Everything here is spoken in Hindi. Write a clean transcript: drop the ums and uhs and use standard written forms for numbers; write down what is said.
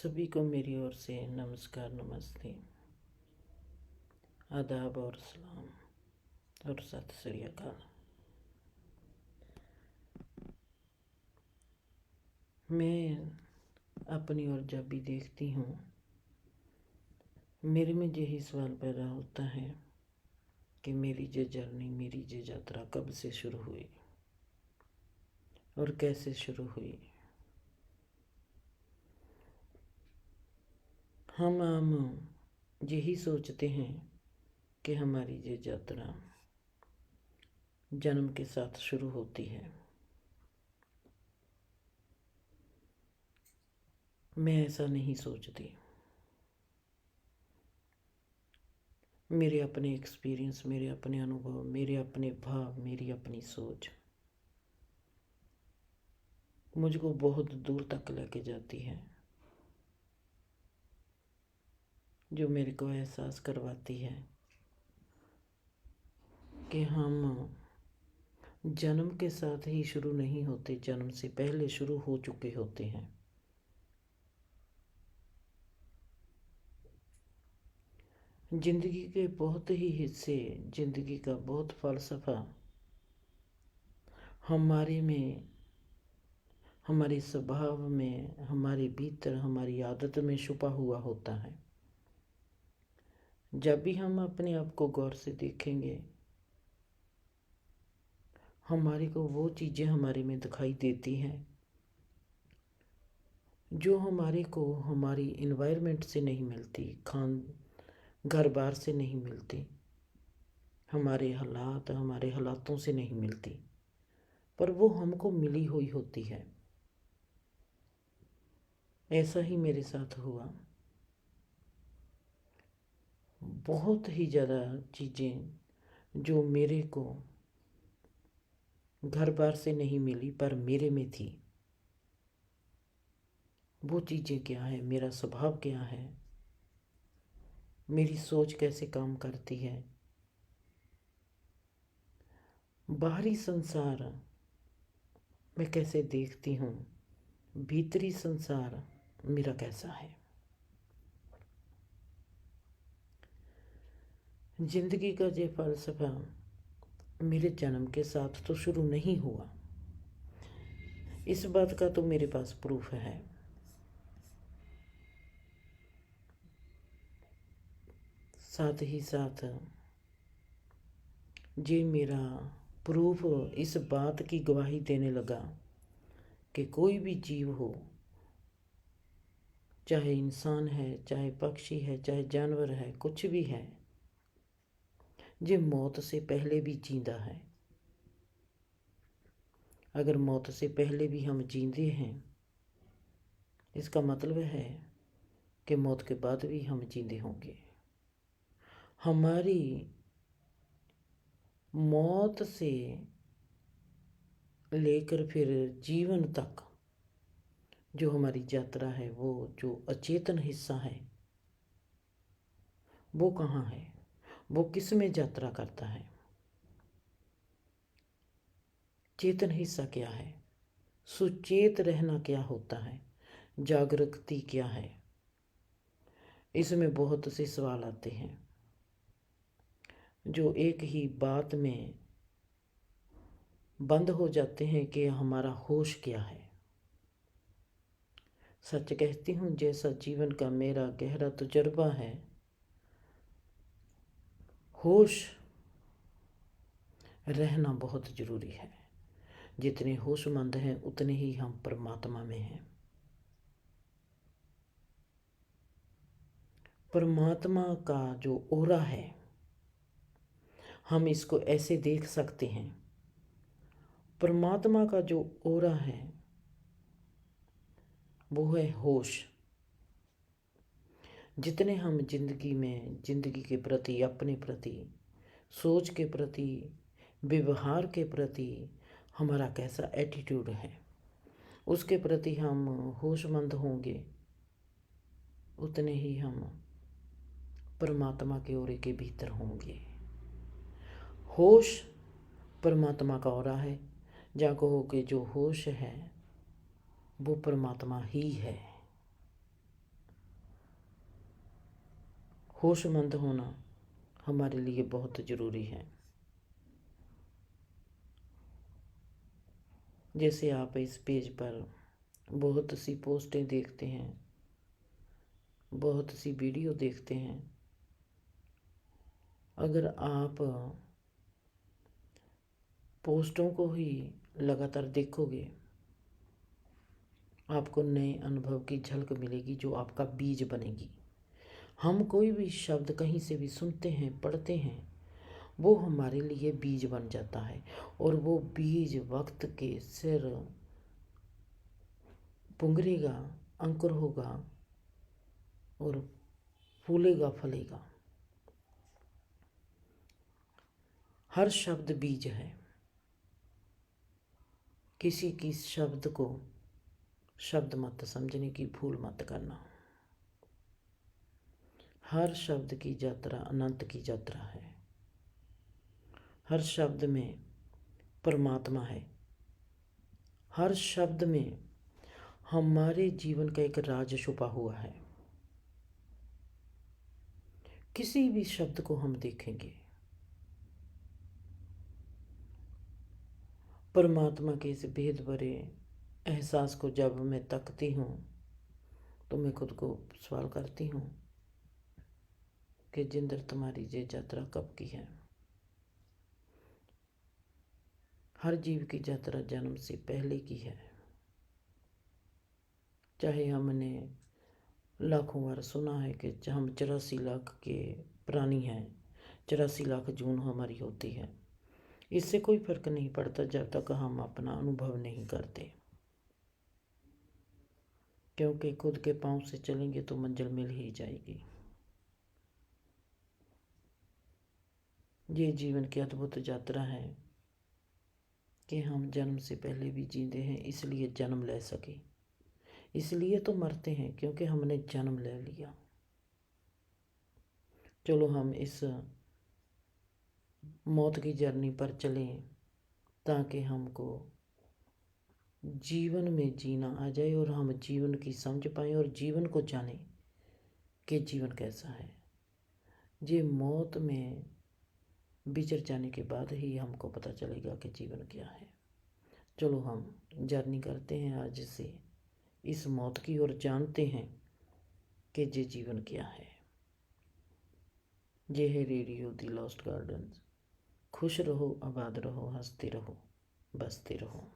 सभी को मेरी ओर से नमस्कार, नमस्ते, आदाब और सलाम और सत श्री अकाल। मैं अपनी ओर जब भी देखती हूँ, मेरे में यही सवाल पैदा होता है कि मेरी ये जर्नी, मेरी ये यात्रा कब से शुरू हुई और कैसे शुरू हुई। हम आम यही सोचते हैं कि हमारी ये यात्रा जन्म के साथ शुरू होती है। मैं ऐसा नहीं सोचती। मेरे अपने एक्सपीरियंस, मेरे अपने अनुभव, मेरे अपने भाव, मेरी अपनी सोच मुझको बहुत दूर तक लेके जाती है, जो मेरे को एहसास करवाती है कि हम जन्म के साथ ही शुरू नहीं होते, जन्म से पहले शुरू हो चुके होते हैं। जिंदगी के बहुत ही हिस्से, जिंदगी का बहुत फलसफा हमारे में, हमारे स्वभाव में, हमारे भीतर, हमारी आदत में छुपा हुआ होता है। जब भी हम अपने आप को गौर से देखेंगे, हमारे को वो चीज़ें हमारे में दिखाई देती हैं जो हमारे को हमारी इन्वायरमेंट से नहीं मिलती, घर बार से नहीं मिलती, हमारे हालातों से नहीं मिलती, पर वो हमको मिली हुई होती है। ऐसा ही मेरे साथ हुआ। बहुत ही ज़्यादा चीज़ें जो मेरे को घर बार से नहीं मिली पर मेरे में थी। वो चीज़ें क्या है, मेरा स्वभाव क्या है, मेरी सोच कैसे काम करती है, बाहरी संसार मैं कैसे देखती हूँ, भीतरी संसार मेरा कैसा है। जिंदगी का ये फलसफा मेरे जन्म के साथ तो शुरू नहीं हुआ। इस बात का तो मेरे पास प्रूफ है। साथ ही साथ ये मेरा प्रूफ इस बात की गवाही देने लगा कि कोई भी जीव हो, चाहे इंसान है, चाहे पक्षी है, चाहे जानवर है, कुछ भी है, ये मौत से पहले भी जींदा है। अगर मौत से पहले भी हम जींदे हैं, इसका मतलब है कि मौत के बाद भी हम जींदे होंगे। हमारी मौत से लेकर फिर जीवन तक जो हमारी यात्रा है, वो जो अचेतन हिस्सा है, वो कहाँ है, वो किस में यात्रा करता है। चेतन हिस्सा क्या है, सुचेत रहना क्या होता है, जागृति क्या है, इसमें बहुत से सवाल आते हैं जो एक ही बात में बंद हो जाते हैं कि हमारा होश क्या है। सच कहती हूँ, जैसा जीवन का मेरा गहरा तजुर्बा है, होश रहना बहुत ज़रूरी है। जितने होशमंद हैं उतने ही हम परमात्मा में हैं। परमात्मा का जो ओरा है, हम इसको ऐसे देख सकते हैं। परमात्मा का जो ओरा है वो है होश। जितने हम जिंदगी में, जिंदगी के प्रति, अपने प्रति, सोच के प्रति, व्यवहार के प्रति हमारा कैसा एटीट्यूड है, उसके प्रति हम होशमंद होंगे, उतने ही हम परमात्मा के ओरे के भीतर होंगे। होश परमात्मा का ओरा है। जहाँ कहो कि जो होश है वो परमात्मा ही है। होशमंद होना हमारे लिए बहुत ज़रूरी है। जैसे आप इस पेज पर बहुत सी पोस्टें देखते हैं, बहुत सी वीडियो देखते हैं। अगर आप पोस्टों को ही लगातार देखोगे, आपको नए अनुभव की झलक मिलेगी जो आपका बीज बनेगी। हम कोई भी शब्द कहीं से भी सुनते हैं, पढ़ते हैं, वो हमारे लिए बीज बन जाता है और वो बीज वक्त के सिर पुंगरेगा, अंकुर होगा और फूलेगा, फलेगा। हर शब्द बीज है। किसी की शब्द को शब्द मत समझने की भूल मत करना। हर शब्द की यात्रा अनंत की यात्रा है। हर शब्द में परमात्मा है। हर शब्द में हमारे जीवन का एक राज छुपा हुआ है। किसी भी शब्द को हम देखेंगे, परमात्मा के इस भेद भरे एहसास को जब मैं तकती हूँ तो मैं खुद को सवाल करती हूँ कि जिंदर तुम्हारी ये यात्रा कब की है। हर जीव की यात्रा जन्म से पहले की है। चाहे हमने लाखों बार सुना है कि हम 84 लाख के प्राणी हैं, 84 लाख जून हमारी होती है, इससे कोई फर्क नहीं पड़ता जब तक हम अपना अनुभव नहीं करते। क्योंकि खुद के पांव से चलेंगे तो मंजिल मिल ही जाएगी। ये जीवन की अद्भुत यात्रा है कि हम जन्म से पहले भी जीते हैं, इसलिए जन्म ले सके। इसलिए तो मरते हैं क्योंकि हमने जन्म ले लिया। चलो हम इस मौत की जर्नी पर चलें ताकि हमको जीवन में जीना आ जाए और हम जीवन की समझ पाएँ और जीवन को जानें कि जीवन कैसा है। ये मौत में बिछड़ जाने के बाद ही हमको पता चलेगा कि जीवन क्या है। चलो हम जर्नी करते हैं आज से इस मौत की और जानते हैं कि ये जीवन क्या है। ये है रेडियो दी लॉस्ट गार्डन। खुश रहो, आबाद रहो, हंसते रहो, बसते रहो।